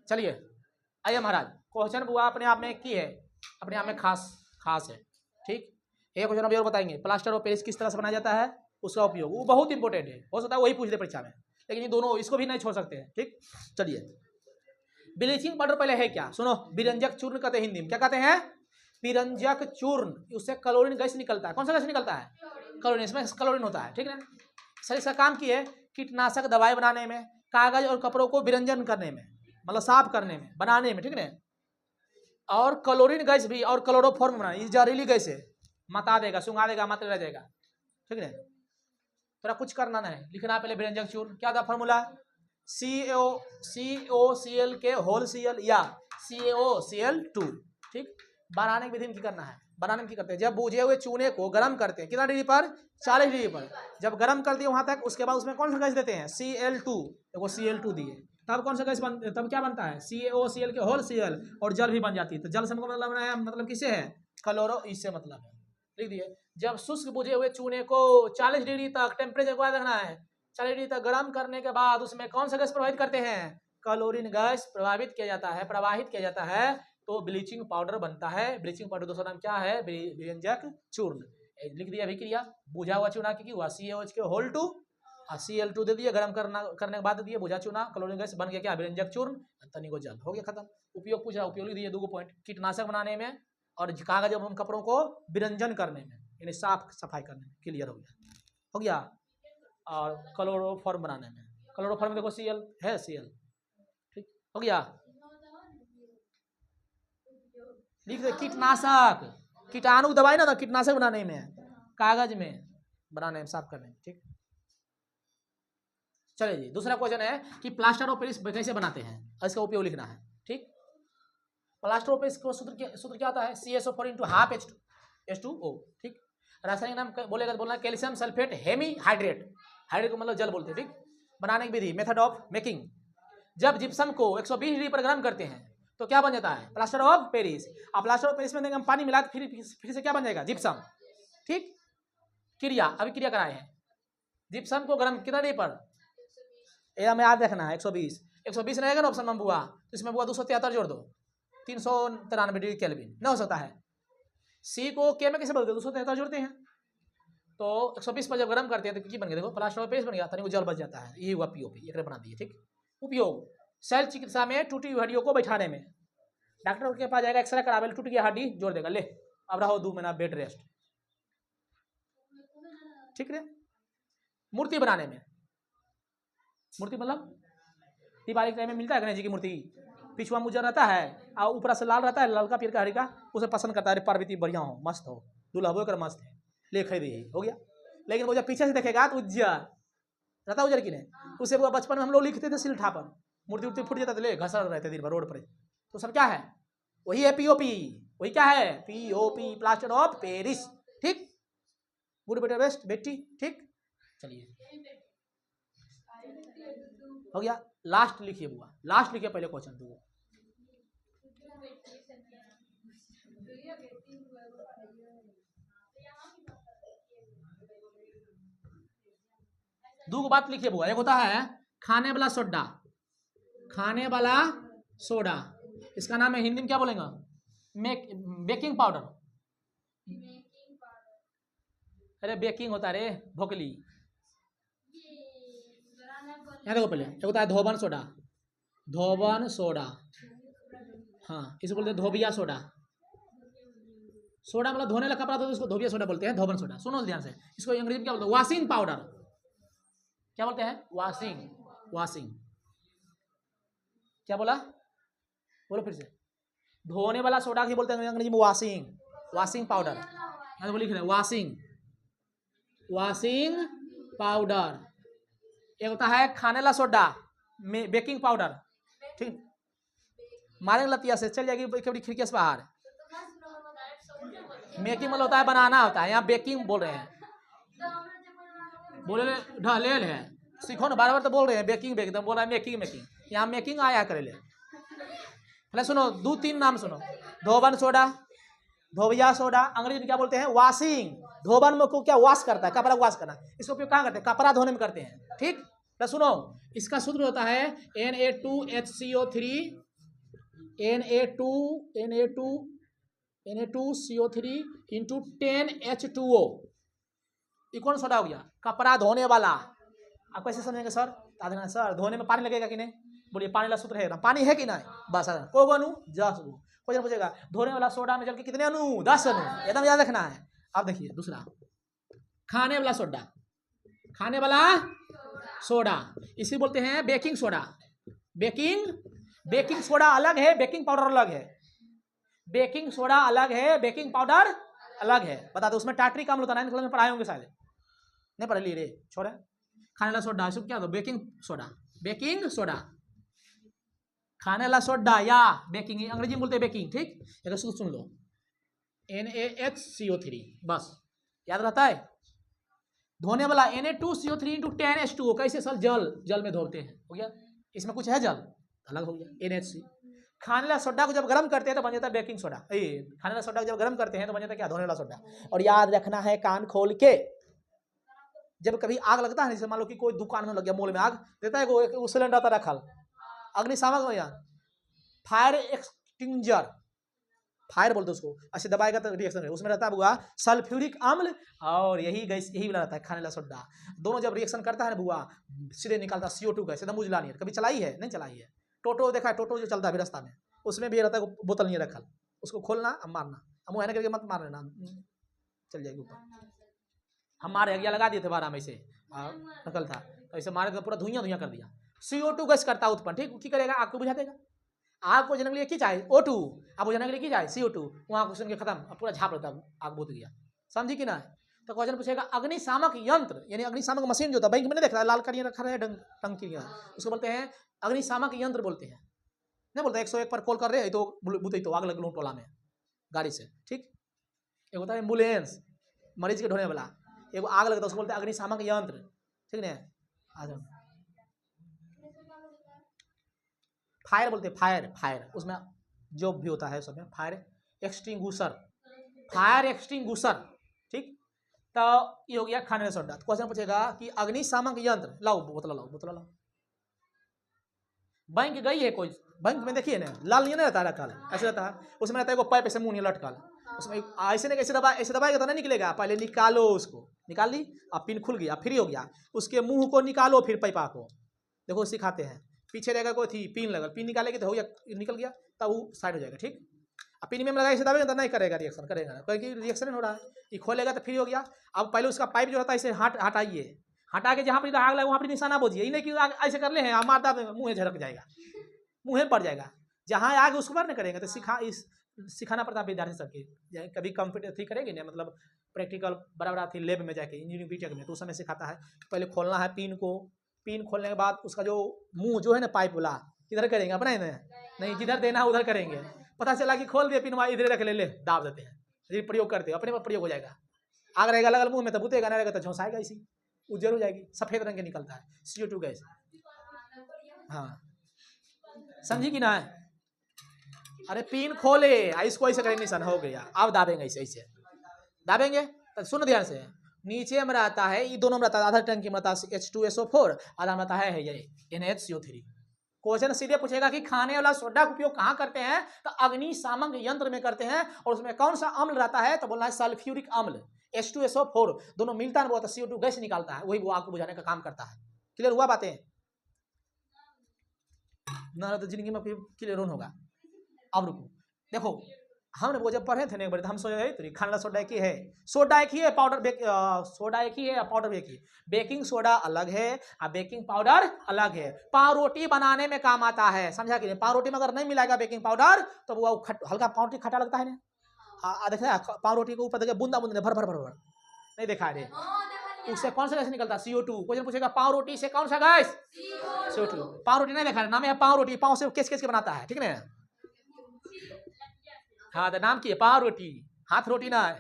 चलिए आइए महाराज, क्वेश्चन बुआ अपने आप में की है, अपने आप में खास है। ठीक, एक क्वेश्चन अभी और बताएंगे, प्लास्टर ऑफ पेरिस किस तरह से बनाया जाता है, उसका उपयोग, वो बहुत इंपॉर्टेंट है, हो सकता है वही पूछ दे परीक्षा में, लेकिन ये दोनों इसको भी नहीं छोड़ सकते हैं। ठीक, चलिए ब्लीचिंग पाउडर पहले है क्या, सुनो, विरंजक चूर्ण कहते हैं हिंदी में, क्या कहते हैं, विरंजक चूर्ण, उससे क्लोरीन गैस निकलता है। कौन सा गैस निकलता है, क्लोरीन, इसमें क्लोरीन होता है। ठीक है, सर इसका काम की है कीटनाशक दवाई बनाने में, कागज और कपड़ों को विरंजन करने में, मतलब साफ करने में, बनाने में, ठीक है, और क्लोरीन गैस भी और क्लोरोफॉर्म बनाने, ये जहरीली गैस है, मता देगा, सुंगा देगा, मत रह जाएगा। ठीक है, थोड़ा कुछ करना नहीं, लिखना पहले विरंजक चूर्ण, क्या था फॉर्मूला, CaCO के होल Cl या CaOCl2। ठीक, बनाने की विधि में करना है, बनाने में क्या करते हैं, जब बूझे हुए चूने को गर्म करते हैं, कितना डिग्री पर, 40 डिग्री पर, जब गर्म कर दिए वहां तक, उसके बाद उसमें कौन सा गैस देते हैं, Cl2, देखो Cl2 दिए, तब कौन सा गैस तब क्या बनता है, CaOCl के होल Cl, और जल भी बन जाती है। तो जल से मतलब किसे है, क्लोरो, इससे मतलब है, लिख दिए। जब शुष्क बुझे हुए चूने को 40 डिग्री तक टेम्परेचर को रखना है, 40 डिग्री तक गर्म करने के बाद उसमें कौन सा गैस प्रवाहित करते हैं, क्लोरीन गैस प्रवाहित किया जाता है, तो ब्लीचिंग पाउडर बनता है। ब्लीचिंग पाउडर दूसरा नाम क्या है, विरंजक चूर्ण। लिख दिया अभिक्रिया, बुझा हुआ चूना की हुआ CaOH के होल 2, Cl2 दे दिया, गर्म करने के बाद दे दिया बुझा चूना, क्लोरीन गैस बन गया क्या, विरंजक चूर्ण, तनी को जल, हो गया खत्म। उपयोग पूछा, उपयोग लिख दिए 2 पॉइंट, कीटनाशक बनाने में और कागज एवं कपड़ों को विरंजन करने में, यानी सफाई करने में, क्लियर हो गया। और क्लोरोफॉर्म बनाने में, क्लोरोफॉर्म देखो Cl है, Cl, ठीक हो गया। लिख दे कीटनाशक, कीटाणु दवाई ना, कीटनाशक बनाने में, कागज में बनाने में, साफ करने में। ठीक, चलिए जी, दूसरा क्वेश्चन है कि प्लास्टर ऑफ पेरिस कैसे बनाते हैं, इसका उपयोग लिखना है। ठीक, प्लास्टर ऑफ पेरिस का सूत्र क्या होता है, CSO4 × ½ H2O। ठीक, रासायनिक नाम बोलना calcium sulphate hemi hydrate, hydrate को मतलब जल बोलते हैं। ठीक, बनाने की विधि, मेथड ऑफ मेकिंग, जब जिप्सम को 120 डिग्री पर गर्म करते हैं तो क्या बन जाता है, प्लास्टर ऑफ पेरिस। अब प्लास्टर ऑफ पेरिस में हम पानी मिला फिर से क्या बन जाएगा, जिप्सम। ठीक, क्रिया, अभी क्रिया कराए हैं, जिप्सम को गर्म कितना डिग्री पर, हमें याद रखना है 120 रहेगा ना ऑप्शन में बुआ, तो इसमें बुआ 273 जोड़ दो, 393 डिग्री केल्विन, न हो सकता है। सी को के में कैसे बोलते हैं, 273 जोड़ते हैं, तो 120 पर जब गर्म करते हैं तो क्या बन गया, देखो प्लास्टर ऑफ पेरिस बन गया, तनी जल बच जाता है, ये हुआ POP, एक बना दिए। ठीक, उपयोग, शल्य चिकित्सा में टूटी हुई हड्डियों को बैठाने में, डॉक्टर के पास जाएगा, एक्सरे करावे, टूट गया हड्डी, जोड़ देगा, ले अब रहो 2 महीना बेड रेस्ट। ठीक है, मूर्ति बनाने में, मूर्ति मतलब दिवाली के टाइम में मिलता है गणेश जी की मूर्ति, पिछुआ मुजर रहता है और ऊपर से लाल रहता है, ललका पीर का हरी का, उसे पसंद करता है, अरे पार्वती बढ़िया हो, मस्त हो, दूल्हा हो कर मस्त है, ले खरीदी, हो गया। लेकिन वो जब पीछे से देखेगा तो उज्जर रहता, उजर की नहीं, उसे वो बचपन में हम लोग लिखते थे सिलठा पर, मूर्ति उर्ति फूट जाता था, ले घसड़ रहते दिन भर रोड पर, तो सब क्या है, वही है POP, वही क्या है, POP, प्लास्टर ऑफ पेरिस। ठीक, गुड बेटर बेस्ट बेटी। ठीक, चलिए हो गया, लास्ट लिखिए बुआ, लास्ट लिखिए पहले क्वेश्चन दो, दो बात लिखिए बुआ, एक होता है खाने वाला सोडा, खाने वाला सोडा, इसका नाम है हिंदी में क्या बोलेंगे, बेकिंग पाउडर, अरे बेकिंग होता है रे भोकली, यहाँ देखो पहले, एक होता है धोबन सोडा, धोबन सोडा, हाँ इसे बोलते हैं धोबिया सोडा, सोडा मतलब धोने वाला कपड़ा तो इसको धोबिया सोडा बोलते हैं, धोबन सोडा। सुनो ध्यान से, इसको अंग्रेजी में क्या बोलते हैं, वॉशिंग पाउडर, क्या बोलते हैं, वॉशिंग, क्या बोला, बोलो फिर से, धोने वाला सोडा की बोलते हैं अंग्रेजी में वॉशिंग पाउडर, यहाँ लिख रहे हैं वॉशिंग पाउडर। एक होता है खाने वाला सोडा, बेकिंग पाउडर। ठीक, मारेंगे लतिया से चल जाएगी खिड़की से बाहर। मेकिंग मतलब होता है बनाना होता है, यहाँ बेकिंग बोल रहे हैं, बोले ढलेल है, सीखो ना, बार बार तो बोल रहे हैं बेकिंग बोल रहा है मेकिंग, यहाँ मेकिंग आया करे ले। पहले सुनो 2-3 नाम सुनो, धोबन सोडा, धोबिया सोडा, अंग्रेजी में क्या बोलते हैं, वॉशिंग। धोबन में को क्या वॉश करता है, कपड़ा वॉश करना, इसको उपयोग कहाँ करते हैं, कपड़ा धोने में करते हैं। ठीक, तो सुनो, इसका सूत्र होता है Na2HCO3 Na2CO3 इंटू 10H2O। ये कौन सोडा हो गया? कपड़ा धोने वाला। आप कैसे समझेंगे सर? सर धोने में पानी लगेगा कि नहीं? बोलिए पानी वाला सूत्र है ना, पानी है कि नहीं? बस को अणु 10 अणु। कोई पूछेगा धोने वाला सोडा में जल के कितने अणु? 10 अणु। एकदम याद रखना है। अब देखिए दूसरा, खाने वाला सोडा, खाने वाला सोडा इसी बोलते हैं बेकिंग सोडा। बेकिंग सोडा अलग है, बेकिंग पाउडर अलग है। बेकिंग सोडा अलग है, बेकिंग पाउडर अलग है। बता दो, उसमें टार्ट्रिक अम्ल होता है, 9th क्लास में पढ़ाए होंगे शायद, नहीं पढ़ ली रे छोड़े। खाने वाला सोडा इसको क्या दो? Baking soda. बेकिंग सोडा, खाने वाला सोडा या बेकिंग, अंग्रेजी में बोलते हैं बेकिंग। ठीक, एक सुन लो, NaHCO3, बस याद रहता है। धोने वाला Na2CO3 इंटू 10H2O। कैसे सर? जल में धोते हैं, हो गया। इसमें कुछ है जल, अलग हो गया NaHC। खाने वाला सोडा को जब गर्म करते हैं तो बन जाता है बेकिंग सोडा। खाने वाला सोडा को जब गर्म करते हैं तो बन जाता है क्या? धोने वाला सोडा। और याद रखना है कान खोल के, जब कभी आग लगता है, जैसे मान लो कि कोई दुकान में लग गया, मॉल में आग देता है, वो सिलेंडर आता रखल अग्निशामक में, फायर एक्सटिंग्विशर, फायर बोलते उसको, ऐसे दबाएगा तो रिएक्शन है। उसमें रहता है बुआ सल्फ्यूरिक अम्ल और यही गैस, यही वाला रहता है खाने वाला सोडा। दोनों जब रिएक्शन करता है ना बुआ, सीधे निकलता है CO2 गैस, एकदम उजला नहीं है। कभी चलाई है? नहीं चलाई है। टोटो देखा है? टोटो जो चलता है रास्ता में, उसमें भी रहता है बोतल नहीं रखल, उसको खोलना अब मारना, अब मुँह करके मत मार लेना, चल जाएगी ऊपर। हम मारे अगिया लगा दिए थे बारह में से नकल था, तो ऐसे मारे तो पूरा धुइयां कर दिया। CO2 गैस करता है उत्पन्न। ठीक, की करेगा? आग को बुझा देगा। आग को बुझाने के लिए की चाहे O2, आग बुझाने के लिए की चाहे CO2। वहाँ क्वेश्चन के खत्म, अब पूरा झाप रहता है, आग बुझ गया। समझी कि ना? तो क्वेश्चन पूछेगा अग्निशामक यंत्र, यानी अग्निशामक मशीन जो था बैंक में नहीं देख रहा है, लाल करिए रखा है टंकी, उसको बोलते हैं अग्निशामक यंत्र बोलते हैं। नहीं बोलते 101 पर कॉल कर रहे हैं तो बुते तो आग लग लूँ टोला में गाड़ी से। ठीक, एक होता है एम्बुलेंस, मरीज के ढोने वाला, एक आग लगता है उसको बोलते हैं अग्निशामक यंत्र। ठीक है, आ जाओ। फायर बोलते हैं, फायर उसमें जो भी होता है सब में फायर एक्सटिंग्विशर, फायर एक्सटिंग्विशर। ठीक, तो ये हो गया खाने वाला सोडा। क्वेश्चन पूछेगा कि अग्निशामक यंत्र, लाओ बोतल। बैंक गई है कोई, बैंक में देखिए ना लाल नहीं रहता रखल, ऐसे रहता है, उसमें रहता है वो पाइप ऐसे मुंह नहीं लटकल, उसमें ऐसे नहीं, ऐसे दबाएगा तो नहीं निकलेगा। पहले निकालो उसको, निकाल ली, अब पिन खुल गया, फ्री हो गया, उसके मुंह को निकालो, फिर पाइपा को देखो सिखाते हैं। पीछे रहेगा कोई थी पिन लगल, पिन निकालेगी तो हो गया, निकल गया, तब वो साइड हो जाएगा। ठीक, अब पिन में लगा ऐसे दबाएगा तो नहीं करेगा रिएक्शन, करेगा क्योंकि रिएक्शन नहीं हो रहा है। ये खोलेगा तो फ्री हो गया। अब पहले उसका पाइप जो रहता है इसे हटाइए, हटा के जहाँ पर आग लगा वहाँ पर निशाना बोझिए, नहीं कि ऐसे कर ले हैं मारता मुँह झड़क जाएगा, मुँह पड़ जाएगा। जहाँ आग उसको बार नहीं करेंगे तो सिखाना पड़ता है विद्यार्थी सबके। कभी कंप्यूटर थी करेंगे ना, मतलब प्रैक्टिकल बड़ा थी लैब में जाके इंजीनियरिंग बीटेक में, तो उस समय सिखाता है पहले खोलना है पिन को, पिन खोलने के बाद उसका जो मुंह जो है ना पाइप वाला किधर करेंगे अपना नहीं, जिधर देना है उधर करेंगे। पता चला कि खोल दिए पिन वहाँ इधर रख ले दाब देते हैं, फिर प्रयोग करते हैं, अपने पर प्रयोग हो जाएगा। आग रहेगा लगल मुंह में तो बुतेगा, नहीं रहेगा तो झोंसाएगा, इसी उज्जर हो जाएगी, सफेद रंग के निकलता है CO2 गैस। हाँ समझी कि ना? अरे पिन खोले, इसको ऐसे करेंगे निशान हो गया, अब दाबेंगे ऐसे दाबेंगे। तो सुन ध्यान से, नीचे में रहता है, ये दोनों में रहता है, आधा टंकी में रहता है H2SO4, आधा में रहता है ये NaHCO3। क्वेश्चन सीधे पूछेगा कि खाने वाला सोडा का उपयोग कहाँ करते हैं? तो अग्निशामक यंत्र में करते हैं। और उसमें कौन सा अम्ल रहता है? तो बोलना है सल्फ्यूरिक अम्ल, H2SO4 दोनों मिलता है वो CO2 गैस निकालता है, वही वो आग को बुझाने का काम करता है। क्लियर हुआ बातें? ना तो जिंदगी में क्लियर होगा। अब रुको, देखो हमने वो जब पढ़े थे ना एक बार, हम सोचे तो खाने वाला सोडा एक ही है, सोडा एक ही है, पाउडर सोडा एक ही है, पाउडर एक ही। बेकिंग सोडा अलग है और बेकिंग पाउडर अलग है। पाव रोटी बनाने में काम आता है, समझा कि नहीं? पाव रोटी में अगर नहीं मिलाएगा बेकिंग पाउडर तो वो हल्का पाव रोटी खट्टा लगता है ना। देखा पाव रोटी के ऊपर देखिए बूंदा बूंदा भर नहीं देखा है, उससे कौन सा गैस निकलता है? CO2। क्वेश्चन पूछेगा पाव रोटी से कौन सा गैस? CO2। पाव रोटी नहीं देखा है, नाम है पाव रोटी, पाव से किस के बनाता है, ठीक है ना? हाँ तो नाम की है पाव रोटी, हाथ रोटी ना है,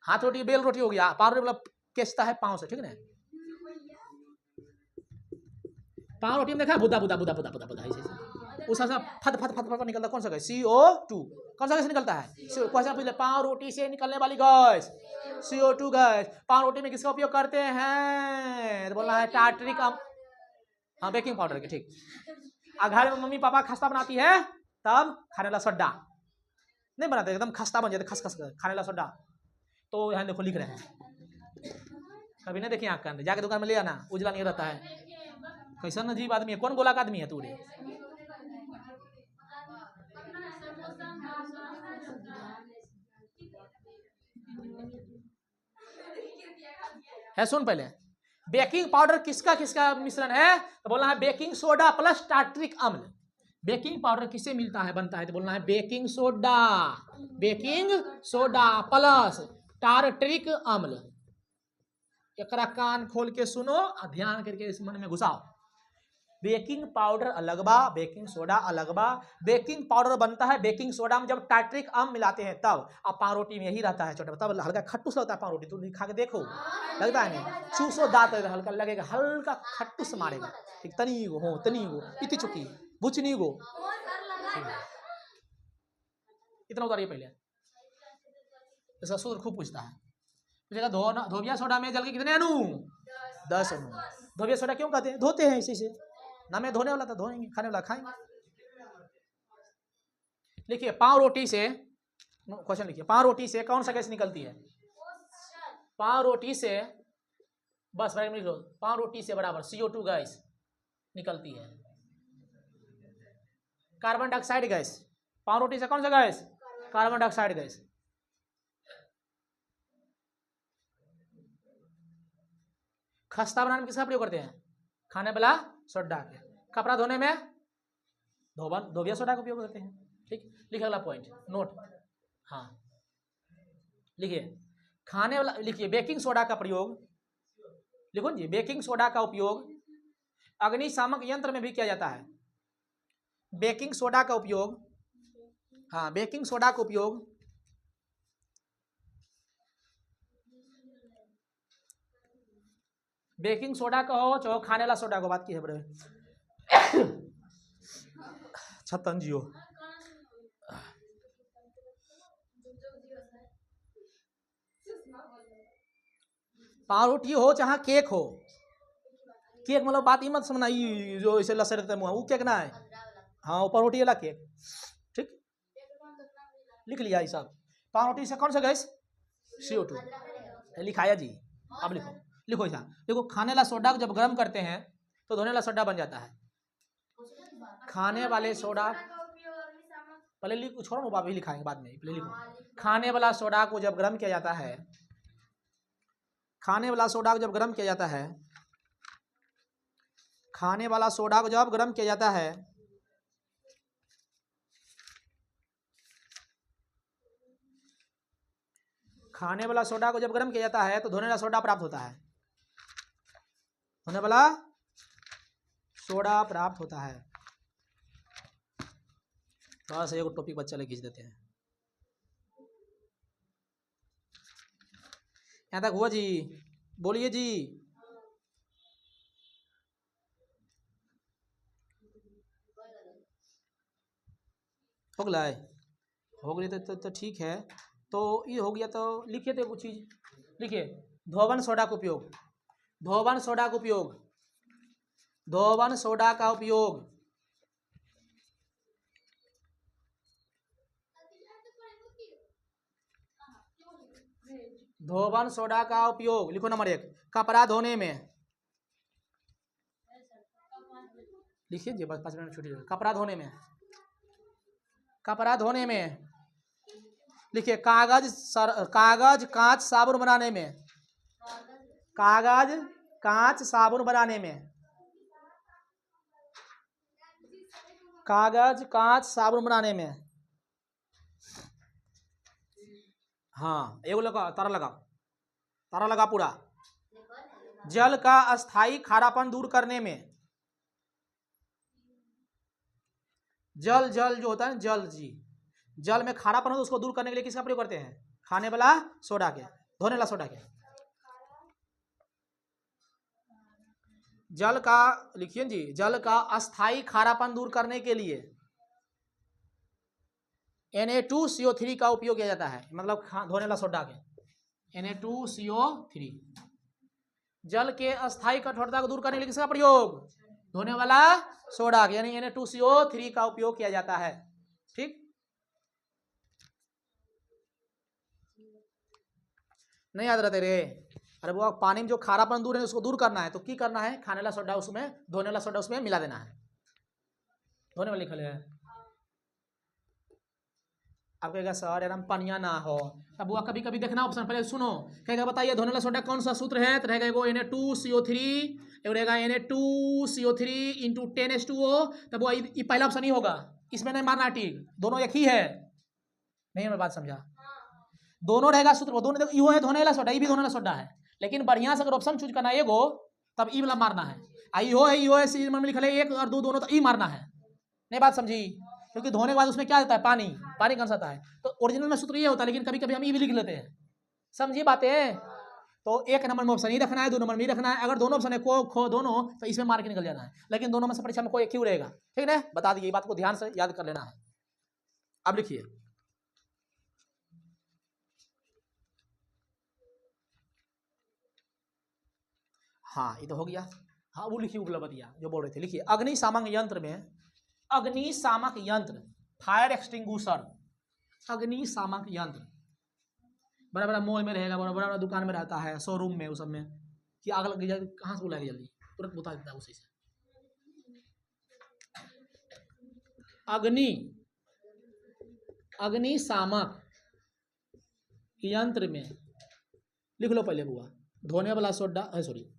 हाथ रोटी बेल रोटी हो गया, पाव रोटी मतलब केसता है पाव से, ठीक है ना? पाव रोटी में देखा बुदा ऐसे उस फट निकलता कौन सा गैस? CO2। कौन सा गैस निकलता है? क्वेश्चन पूछ ले, पाव रोटी से निकलने वाली गैस CO2 गैस। पाव रोटी में किसका उपयोग करते हैं? तो बोलना है टार्टरिक अम्ल, हाँ बेकिंग पाउडर के, ठीक। घर में मम्मी पापा खस्ता बनाती है तब खाने वाला सोडा नहीं बनाते, एकदम खस्ता बन जाते, खस खस खाने वाला सोडा। तो यहाँ देखो लिख रहे हैं, कभी नहीं देखिए आँख के अंदर, जाके दुकान में ले आना, उजला नहीं रहता है। कैसा अजीब आदमी है, कौन गोला का आदमी है तू रे? है सुन पहले, बेकिंग पाउडर किसका किसका मिश्रण है? तो बोलना है बेकिंग सोडा प्लस टार्ट्रिक अम्ल। बेकिंग पाउडर किससे मिलता है बनता है? तो बोलना है बेकिंग सोडा प्लस टार्ट्रिक अम्ल। एक कान खोल के सुनो, ध्यान करके इस मन में घुसाओ। बेकिंग पाउडर अलग बा, बेकिंग सोडा अलग बा। बेकिंग पाउडर बनता है बेकिंग सोडा में जब टार्ट्रिक अम्ल मिलाते हैं तब। अब पाव रोटी में यही रहता है छोटा, तब हल्का खट्टूस लगता है पाव रोटी, तू खा के देखो, लगता है नहीं? चूसो दांत हल्का लगेगा, हल्का खट्टूस मारेगा, ठीक। तनी गो इतनी चुकी बुचनी गो, इतना उतारिए पहले। इसका सूत्र खूब पूछता है, पूछेगा धोबिया सोडा में जल के कितने अणु? 10 अणु। धोबिया सोडा क्यों कहते हैं? धोते हैं इसी से, ना मैं धोने वाला था, धोएंगे, खाने वाला खाएंगे। लिखिए पाव रोटी से, क्वेश्चन लिखिए, पाव रोटी से कौन सा गैस निकलती है? पाव रोटी से, बस लिख लो, पाव रोटी से बराबर CO2 गैस निकलती है। कार्बन डाइऑक्साइड गैस, पाव रोटी से कौन सा गैस? Carbon dioxide gas. खस्ता बनाने में किसका प्रयोग करते हैं? खाने वाला सोडा के। कपड़ा धोने में धोबिया सोडा का उपयोग करते हैं, ठीक। लिखिए अगला पॉइंट, नोट, हाँ लिखिए खाने वाला, लिखिए बेकिंग सोडा का प्रयोग, लिखो जी, बेकिंग सोडा का उपयोग अग्निशामक यंत्र में भी किया जाता है। बेकिंग सोडा का उपयोग, हाँ बेकिंग सोडा का उपयोग बेकिंग सोडा का हो चाहे खाने वाला सोडा को, बात की है बड़े छतन जियो। पाव रोटी हो चाहे केक हो, केक मतलब बात ही मत समझना जो इसे लसर रहते मुँह, वो केक ना है, हाँ ऊपर रोटी वाला केक, ठीक। लिख लिया ये सब। पाव रोटी से कौन सा गैस? CO2 लिखाया जी। अब लिखो ऐसा, देखो खाने वाला सोडा को जब गर्म करते हैं तो धोने वाला सोडा बन जाता है। खाने वाले सोडा, पहले लिखो, छोड़ो बाबी लिखाएंगे बाद में, पहले लिखो। खाने वाला सोडा को जब गर्म किया जाता है, खाने वाला सोडा को जब गर्म किया जाता है, खाने वाला सोडा को जब गर्म किया जाता है खाने वाला सोडा को जब गर्म किया जाता है तो धोने वाला सोडा प्राप्त होता है। धोने वाला सोडा प्राप्त होता है। बस एक टॉपिक बच्चा ले खींच देते हैं। यहाँ तक हुआ जी? बोलिए जी। हो गया? हो गई तो ठीक है। तो ये हो गया, तो लिखिए तो कुछ चीज लिखिए। धोवन सोडा का उपयोग, धोवन सोडा का उपयोग, धोवन सोडा का उपयोग, धोवन सोडा का उपयोग, लिखो नंबर 1, कपड़ा धोने में, लिखिए जी, बस 5 मिनट छुट्टी। कपड़ा धोने में, कपड़ा धोने में लिखिए कागज कांच साबुन बनाने में, कागज कांच साबुन बनाने में, कागज कांच साबुन बनाने में, हाँ एगो लगा, तारा लगा, तारा लगा पूरा। जल का अस्थाई खारापन दूर करने में, जल जो होता है जल जी, जल में खारापन हो तो उसको दूर करने के लिए किसका प्रयोग करते हैं? खाने वाला सोडा के, धोने वाला सोडा के। जल का, लिखिए जी, जल का अस्थाई खारापन दूर करने के लिए Na2CO3 का उपयोग किया जाता है, मतलब धोने वाला सोडा के Na2CO3। जल के अस्थाई कठोरता को दूर करने के लिए किसका प्रयोग? धोने वाला सोडा यानी Na2CO3 का उपयोग किया जाता है। ठीक, नहीं याद रहते रे। अरे वो पानी में जो खारापन दूर है उसको दूर करना है तो की करना है, खाने वाला सोडा उसमें, धोने वाला सोडा उसमें मिला देना है। धोने वाले लिखा है। आप कहेगा सर यार हम पनिया ना हो, अब वो कभी कभी देखना ऑप्शन, पहले सुनो, कहेगा बताइए धोने वाला सोडा कौन सा सूत्र है, तो रहेगा वो Na2CO3, रहेगा Na2CO3 इंटू 10H2O, तब वो ये पहला ऑप्शन ही होगा, इसमें नहीं मारना टिक, दोनों एक ही है। नहीं मैं बात समझा, दोनों रहेगा सूत्र, वो दोनों देखो, है धोने वाला सोडा, ये भी धोने वाला सोडा है, लेकिन बढ़िया से अगर ऑप्शन चूज करना है एगो तब ई वाला मारना है। इहो है सीरीज में लिखा है 1 और 2 दोनों, तो ई मारना है। नहीं बात समझी, क्योंकि धोने के बाद उसमें क्या देता है, पानी, पानी कौन सा आता है, तो ओरिजिनल में सूत्र ये होता है, लेकिन कभी कभी हम ये भी लिख लेते हैं। समझिए बातें, तो 1 नंबर में ऑप्शन ही रखना है, 2 नंबर में ही रखना है, अगर दोनों ऑप्शन है को खो दोनों तो इसमें मार के निकल जाना है, लेकिन दोनों में से परीक्षा में कोई एक ही रहेगा। ठीक है, बता दिए, बात को ध्यान से याद कर लेना है। अब लिखिए, हाँ ये तो हो गया। हाँ वो लिखिए उपलब्धियां जो बोल रहे थे, लिखिए अग्निशामक यंत्र में, अग्निशामक यंत्र, फायर एक्सटिंग्विशर, अग्निशामक यंत्र बड़ा बड़ा मॉल में रहेगा, बड़ा बड़ा दुकान में रहता है, शोरूम में, उस सब में कि आग लग गई, कहाँ से बुलाएगा जल्दी, तुरंत बता देता है उसी से। अग्निशामक यंत्र में लिख लो पहले बुआ, धोने वाला सोडा, सॉरी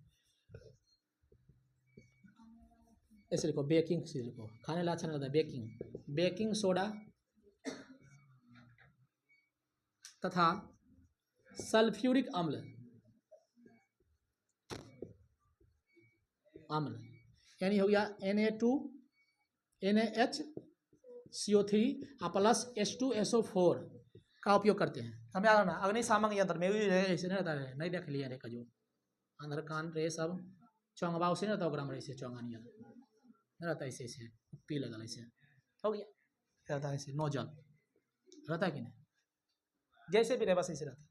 ऐसे लिखो, बेकिंग से लिखो, खाने वाला अच्छा नहीं लगता, बेकिंग, बेकिंग सोडा तथा सल्फ्यूरिक अम्ल, अम्ल यानी हो गया NaCO3 प्लस H2SO4 का उपयोग करते हैं। समझ आ रहा ना, अग्निशामक यंत्र में ऐसे नहीं रहता है, नहीं देख लिया रे कजो अंदर कान रे सब चौंगबा उसे नहीं रहता, ओकरा में ऐसे चौंगा नहीं रहता, ऐसे ऐसे पी लगा ऐसे हो गया, रहता है ऐसे नोजल रहता है कि नहीं, जैसे भी रहे बस ऐसे रहता है।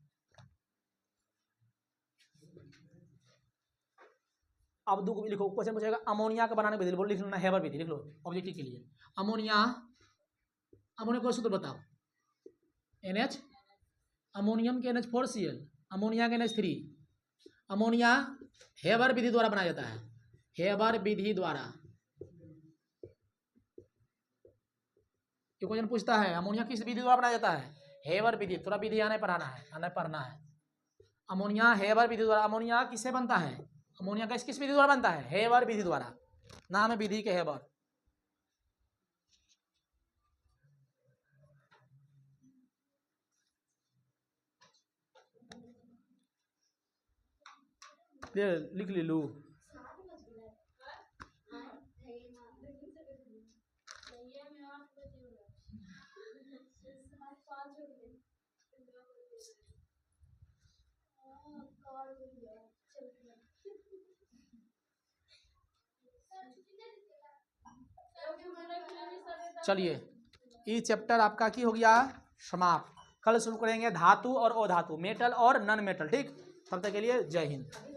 अब दो लिखो, क्वेश्चन पूछेगा अमोनिया का बनाने विधि, बोलो लिख लो, हेबर विधि लिख लो ऑब्जेक्टिव के लिए। अमोनिया, अमोनिया का सूत्र बताओ, NH, अमोनियम के NH4Cl, अमोनिया के NH3, अमोनिया हेबर विधि द्वारा बनाया जाता है, हेबर विधि द्वारा। क्वेश्चन पूछता है अमोनिया किस विधि द्वारा बनाया जाता है, हेबर विधि, थोड़ा विधि आने पढ़ाना है, आने पढ़ना है। अमोनिया हेबर विधि द्वारा, अमोनिया किससे बनता है, अमोनिया का किस विधि द्वारा बनता है, हेबर विधि द्वारा, नाम है विधि के हेबर। लिख ले लू, चलिए ये चैप्टर आपका की हो गया समाप्त। कल शुरू करेंगे धातु और अधातु, मेटल और नॉन मेटल। ठीक, तब तक के लिए जय हिंद।